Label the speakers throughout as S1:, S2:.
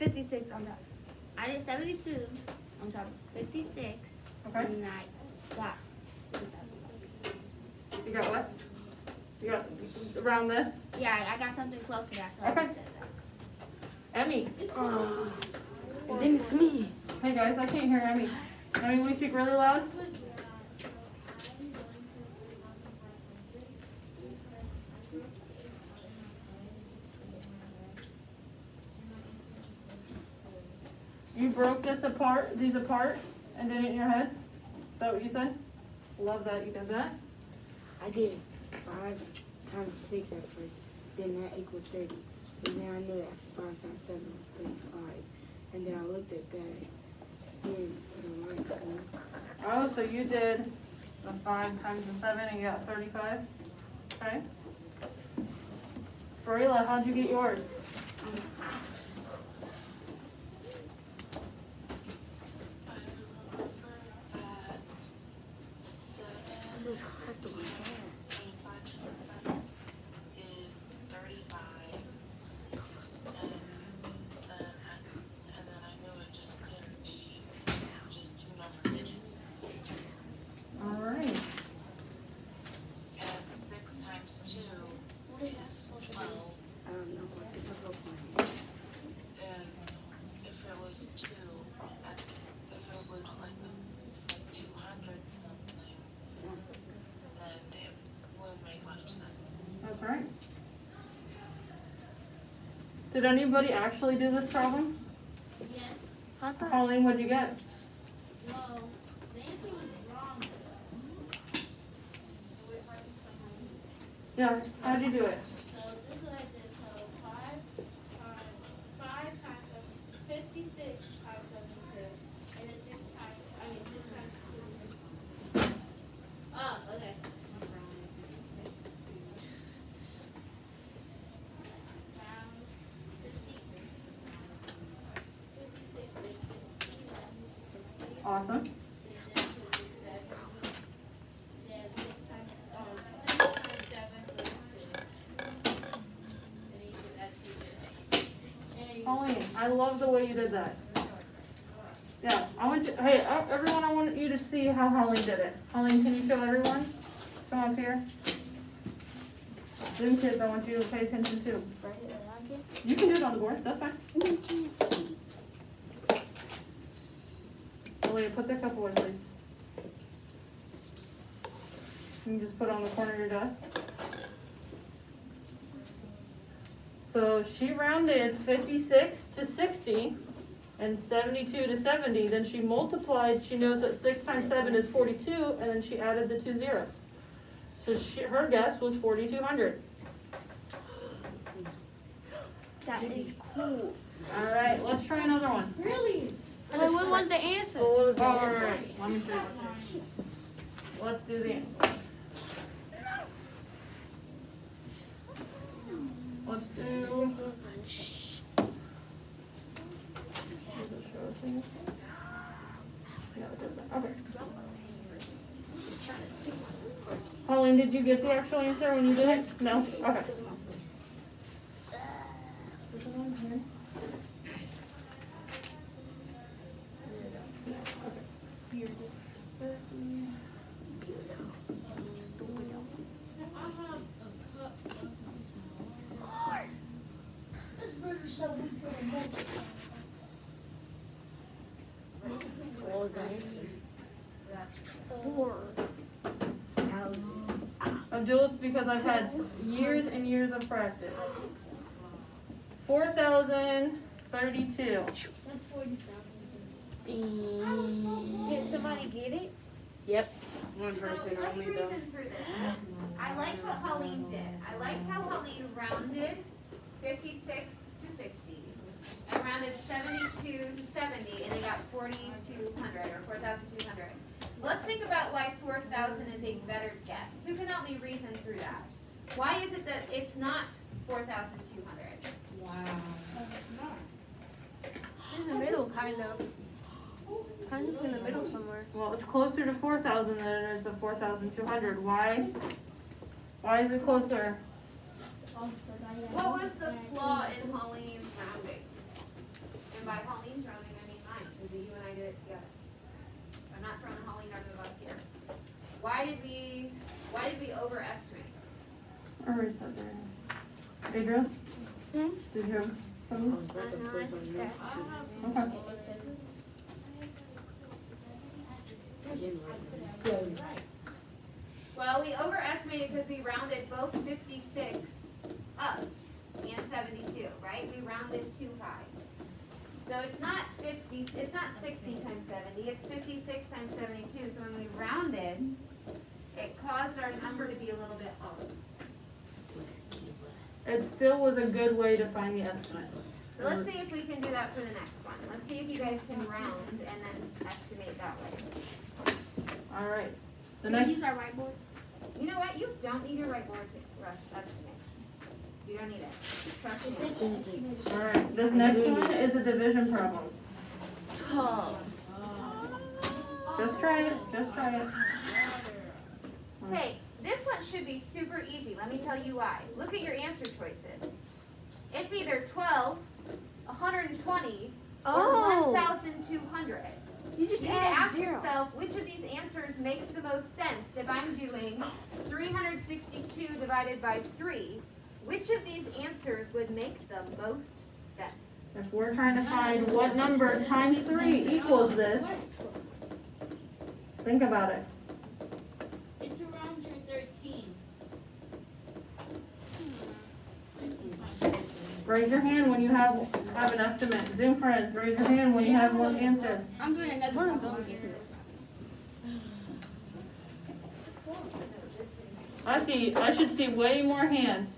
S1: 56 on top. I did 72 on top of 56.
S2: Okay.
S1: And I got 2,000.
S2: You got what? You got around this?
S1: Yeah, I got something close to that, so
S2: Okay.
S1: I just said that.
S2: Emmy.
S3: And then it's me.
S2: Hey guys, I can't hear Emmy. Emmy, will you speak really loud? You broke these apart, and did it in your head? Is that what you said? Love that you did that.
S3: I did 5 times 6 at first. Then that equaled 30. So then I knew that 5 times 7 was 35. And then I looked at that. Then put a line through it.
S2: Oh, so you did the 5 times the 7 and you got 35? Okay. Farila, how'd you get yours?
S3: It was hard to wear.
S2: Alright.
S3: I don't know what the fuck was.
S2: That's right. Did anybody actually do this problem?
S1: Yes.
S2: Colleen, what'd you get?
S1: Well, the answer was wrong.
S2: Yeah, how'd you do it?
S1: So this is what I did. So 5 times 56 times 72. And then 6 times, 6 times 2. Oh, okay.
S2: Awesome. Colleen, I love the way you did that. Yeah, I want you, hey, everyone, I want you to see how Colleen did it. Colleen, can you show everyone? Come up here. Zoom kids, I want you to pay attention too. You can do it on the board, that's fine. Olivia, put this up away, please. You can just put it on the corner of your desk. So she rounded 56 to 60 and 72 to 70. Then she multiplied, she knows that 6 times 7 is 42, and then she added the 2 zeros. So her guess was 4,200.
S1: That is cool.
S2: All right, let's try another one.
S1: Really? Well, what was the answer?
S2: All right, let me show you. Let's do the answer. Let's do. Okay. Pauline, did you get the actual answer when you did it? No? Okay.
S3: What was the answer?
S2: I'm jealous because I've had years and years of practice. 4,032.
S1: That's 40,000. Did somebody get it?
S3: Yep. One
S4: So
S3: person
S4: let's
S3: only though.
S4: reason through this. I liked what Pauline did. I liked how Pauline rounded 56 to 60 and rounded 72 to 70 and they got 4,200 or 4,200. Let's think about why 4,000 is a better guess. Who can help me reason through that? Why is it that it's not 4,200?
S3: Wow.
S1: In the middle, kind of. Kind of in the middle somewhere.
S2: Well, it's closer to 4,000 than it is to 4,200. Why? Why is it closer?
S4: What was the flaw in Pauline's rounding? And by Pauline's rounding, I mean mine, because you and I did it together. I'm not throwing Pauline under the bus here. Why did we overestimate?
S2: I already said that. Adriel? Did you have something?
S3: About the place on next to
S2: Okay.
S3: again, right?
S4: Well, we overestimated because we rounded both 56 up and 72, right? We rounded too high. So it's not 60 times 70, it's 56 times 72. So when we rounded, it caused our number to be a little bit off.
S2: It still was a good way to find the estimate.
S4: So let's see if we can do that for the next one. Let's see if you guys can round and then estimate that way.
S2: All right. The
S5: Can we
S2: next,
S5: use our whiteboard?
S4: You know what? You don't need your whiteboard to estimate. You don't need it. Trust me.
S2: all right, this next one is a division problem. Just try it, just try it.
S4: Hey, this one should be super easy. Let me tell you why. Look at your answer choices. It's either 12, 120, or 1,200.
S5: You just
S4: You need to
S5: add
S4: ask
S5: zero.
S4: yourself which of these answers makes the most sense if I'm doing 362 divided by 3. Which of these answers would make the most sense?
S2: If we're trying to find what number times 3 equals this, think about it.
S1: It's around your 13s.
S2: Raise your hand when you have an estimate. Zoom friends, raise your hand when you have one answer.
S5: I'm doing another one. Don't get to it.
S2: I should see way more hands.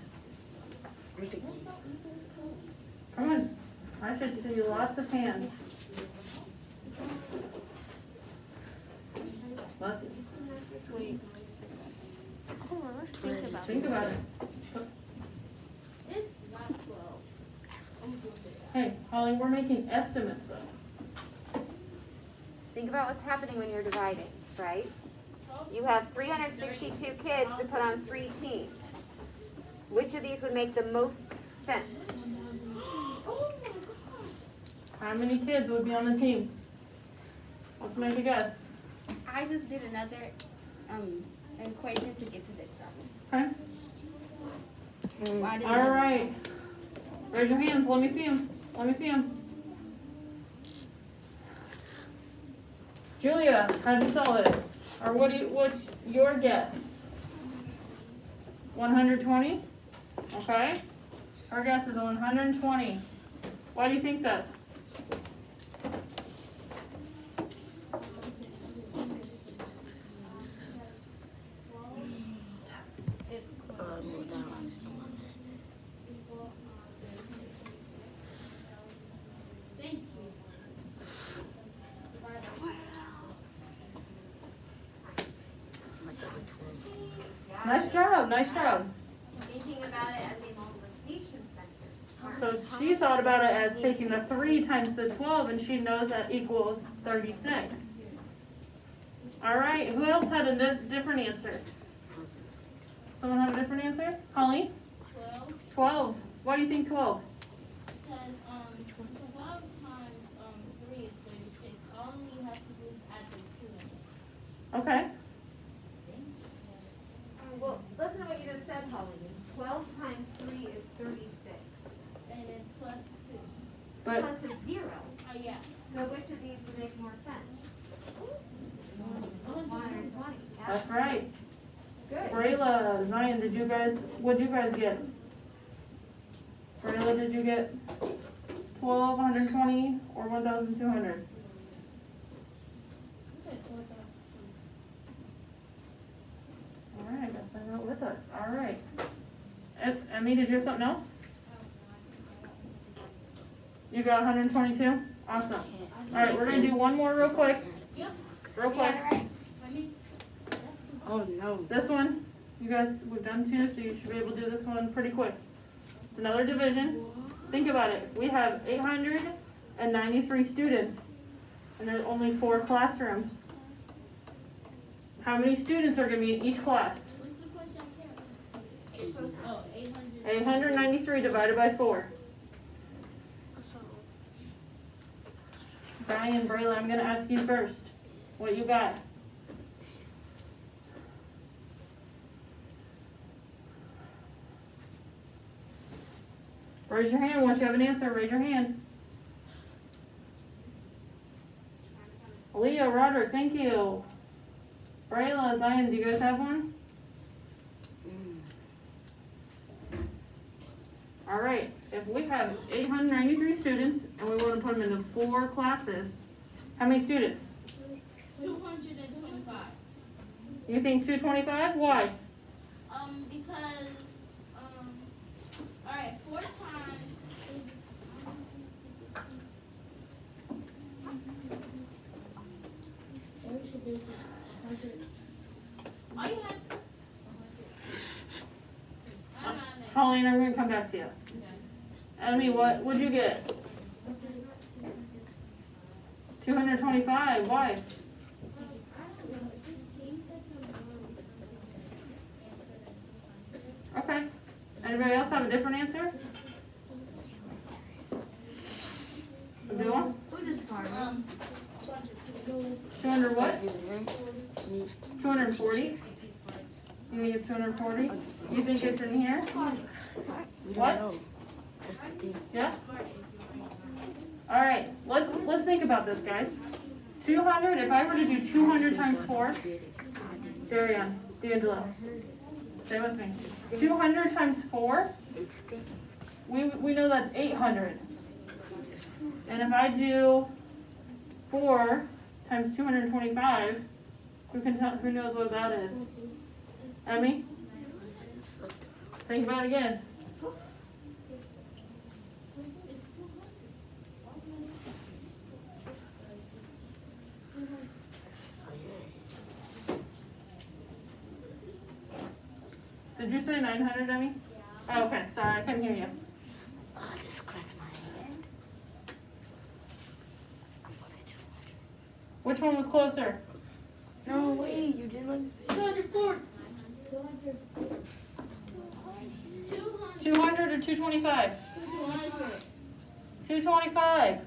S2: Come on, I should see lots of hands. Let's
S5: Hold on, let's think about
S2: think about it.
S1: It's not 12. I'm just saying.
S2: Hey, Holly, we're making estimates though.
S4: Think about what's happening when you're dividing, right? You have 362 kids to put on 3 teams. Which of these would make the most sense?
S1: Oh my gosh.
S2: How many kids would be on the team? Let's make a guess.
S5: I just did another equation to get to this problem.
S2: Okay?
S5: Why did
S2: All right. Raise your hands. Let me see them. Let me see them. Julia, how'd you solve it? Or what's your guess? 120? Okay. Our guess is 120. Why do you think that?
S1: Thank you.
S2: Nice job, nice job.
S4: Thinking about it as a multiplication sentence.
S2: So she thought about it as taking the 3 times the 12 and she knows that equals 36. All right, who else had a different answer? Someone have a different answer? Holly?
S1: 12.
S2: 12. Why do you think 12?
S1: Because 12 times 3 is 36. All you have to do is add the 2 in it.
S2: Okay.
S4: Well, listen to what you just said, Holly. 12 times 3 is 36.
S1: And then plus 2.
S2: But
S4: Plus a 0.
S1: Oh, yeah.
S4: So which of these would make more sense? 120. Yeah.
S2: that's right.
S4: Good.
S2: Brayla, Zion, what'd you guys get? Brayla, did you get 12, 120, or 1,200? All right, I guess they're not with us. All right. Emmy, did you have something else? You got 122? Awesome. All right, we're gonna do one more real quick.
S1: Yep.
S2: Real quick.
S3: Oh no.
S2: This one, you guys, we've done 2, so you should be able to do this one pretty quick. It's another division. Think about it. We have 893 students, and there's only 4 classrooms. How many students are gonna be in each class?
S1: What's the question? I can't remember. Oh, 800.
S2: 893 divided by 4. Brian, Brayla, I'm gonna ask you first. What you got? Raise your hand once you have an answer. Raise your hand. Leo, Roderick, thank you. Brayla, Zion, do you guys have one? All right, if we have 893 students and we want to put them into 4 classes, how many students?
S1: 225.
S2: You think 225? Why?
S1: Because, alright, 4 times. All you have to. I don't know.
S2: Colleen, I'm gonna come back to you. Emmy, what would you get? 225, why? Okay. Anybody else have a different answer? Abdullah?
S5: Who just farted?
S2: 200 what? 240? You think it's 240? You think it's in here?
S3: We don't
S2: What?
S3: know. That's the thing.
S2: Yeah? Alright, let's think about this, guys. 200, if I were to do 200 times 4, Darian, D'Angelo, stay with me. 200 times 4, we know that's 800. And if I do 4 times 225, who knows what that is? Emmy? Think about it again. Did you say 900, Emmy? Oh, okay, sorry, I couldn't hear you.
S3: I just cracked my hand.
S2: Which one was closer?
S3: No, wait, you didn't look.
S1: 204.
S2: 200 or 225? 225.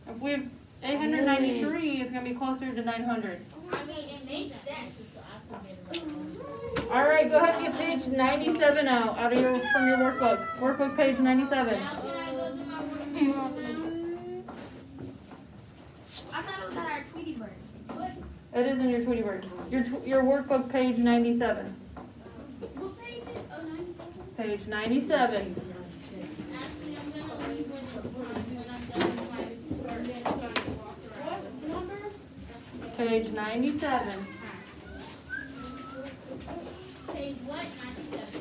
S2: If we have 893, it's going to be closer to 900.
S1: I mean, it makes sense. So I can get it.
S2: All right, go ahead and get page 97 out of from your workbook. Workbook page 97.
S1: Now can I go to my work?
S5: I thought it was at our Tweety Bird.
S1: What?
S2: It is in your Tweety Bird. Your workbook page 97.
S1: What page is it? Oh, 97.
S2: Page 97.
S1: Actually, I'm gonna leave when I'm done with my work and so I can walk around. What number?
S2: Page 97.
S1: Page what? 97.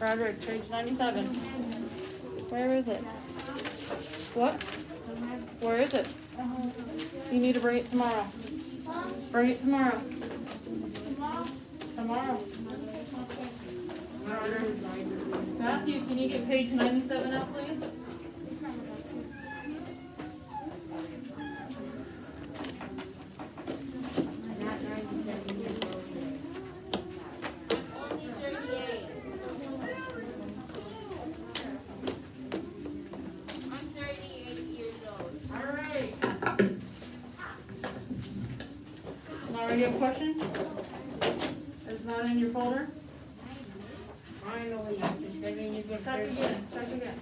S2: Roderick, page 97. Where is it? What? Where is it? You need to bring it tomorrow. Bring it tomorrow. Tomorrow. Matthew, can you get page 97 up, please?
S1: Only 38. I'm 38 years old.
S2: All right. Laura, you have a question? It's not in your folder?
S3: Finally, after 7 years of
S2: Start again, start again.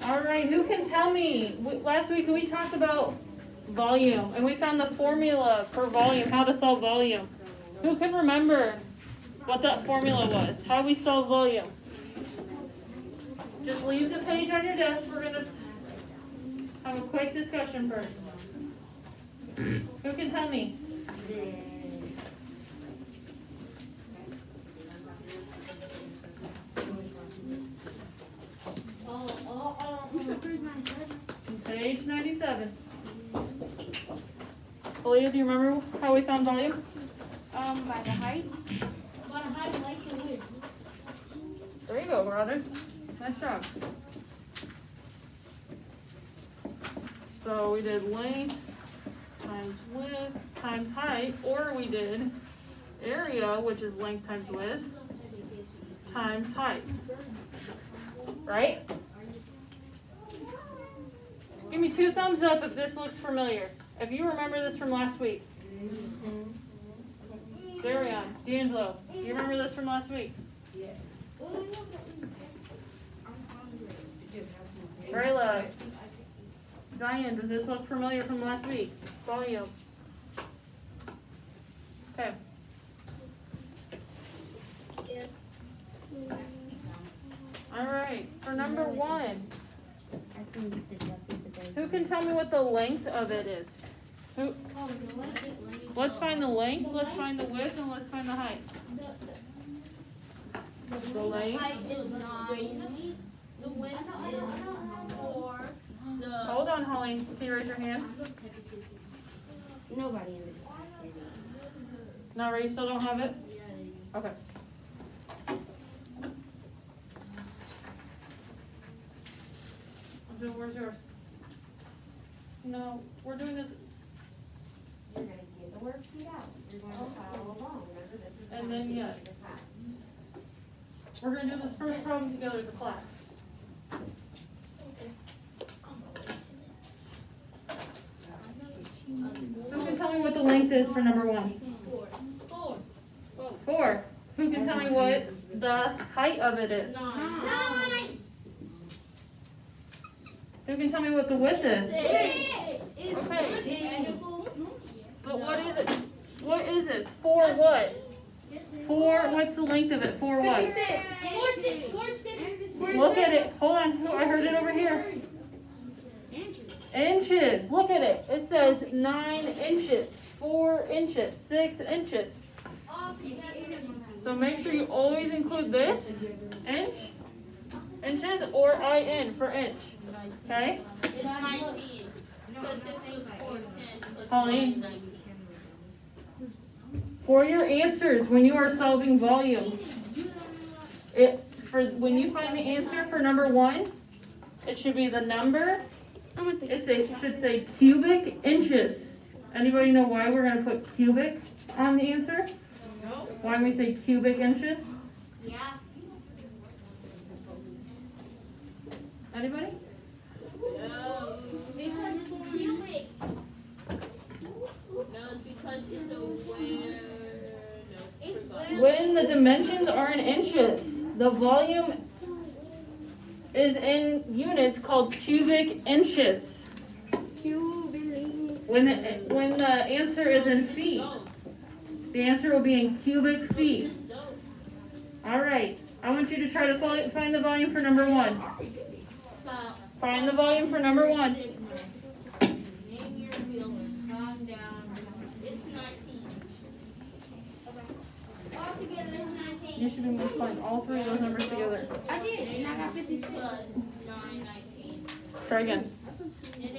S2: All right, who can tell me? Last week we talked about volume, and we found the formula for volume, how to solve volume. Who can remember what that formula was? How we solve volume? Just leave the page on your desk. We're gonna have a quick discussion first. Who can tell me? Page 97. Aaliyah, do you remember how we found volume?
S5: By the height.
S2: There you go, brother. Nice job. So we did length times width times height, or we did area, which is length times width, times height. Right? Give me 2 thumbs up if this looks familiar. If you remember this from last week. Darion, D'Angelo, do you remember this from last week?
S3: Yes.
S2: Rayla, Zion, does this look familiar from last week? Volume. Okay. All right, for number 1,
S5: I think this did that piece of paper.
S2: who can tell me what the length of it is? Who? Let's find the length, let's find the width, and let's find the height. The length.
S1: Is 9. The width is 4. The
S2: Hold on, Holly. Can you raise your hand?
S5: Nobody in this class.
S2: No, Ray, you still don't have it? Okay. So where's yours? No, we're doing this,
S4: You're gonna get the worksheet out. You're going to follow along. Remember, this is.
S2: And then, yeah.
S4: the class.
S2: we're gonna do this first problem together as a class. Who can tell me what the length is for number 1?
S1: 4.
S2: 4. Who can tell me what the height of it is?
S1: 9.
S2: Who can tell me what the width is?
S1: 6.
S2: Okay. But what is it? What is this? 4 what? 4, what's the length of it? 4 what?
S1: 4
S2: Look at it. Hold on. I heard it over here. Inches. Look at it. It says 9 inches, 4 inches, 6 inches. So make sure you always include this, inch, inches, or IN for inch. Okay?
S1: It's 19. Because 6 was 4, 10 plus
S2: Pauline?
S1: 9, 19.
S2: For your answers, when you are solving volume, when you find the answer for number 1, it should be the number. It should say cubic inches. Anybody know why we're going to put cubic on the answer?
S1: No.
S2: Why we say cubic inches?
S1: Yeah.
S2: Anybody?
S1: No. Because it's cubic. No, it's because it's a where. No. It's
S2: When the dimensions are in inches, the volume is in units called cubic inches. When the answer is in feet, the answer will be in cubic feet. All right. I want you to try to find the volume for number 1. Find the volume for number 1.
S1: It's 19.
S2: You should be multiplying all 3 of those numbers together.
S5: I did, and I got 56.
S1: Plus 9, 19.
S2: Try again.
S1: And it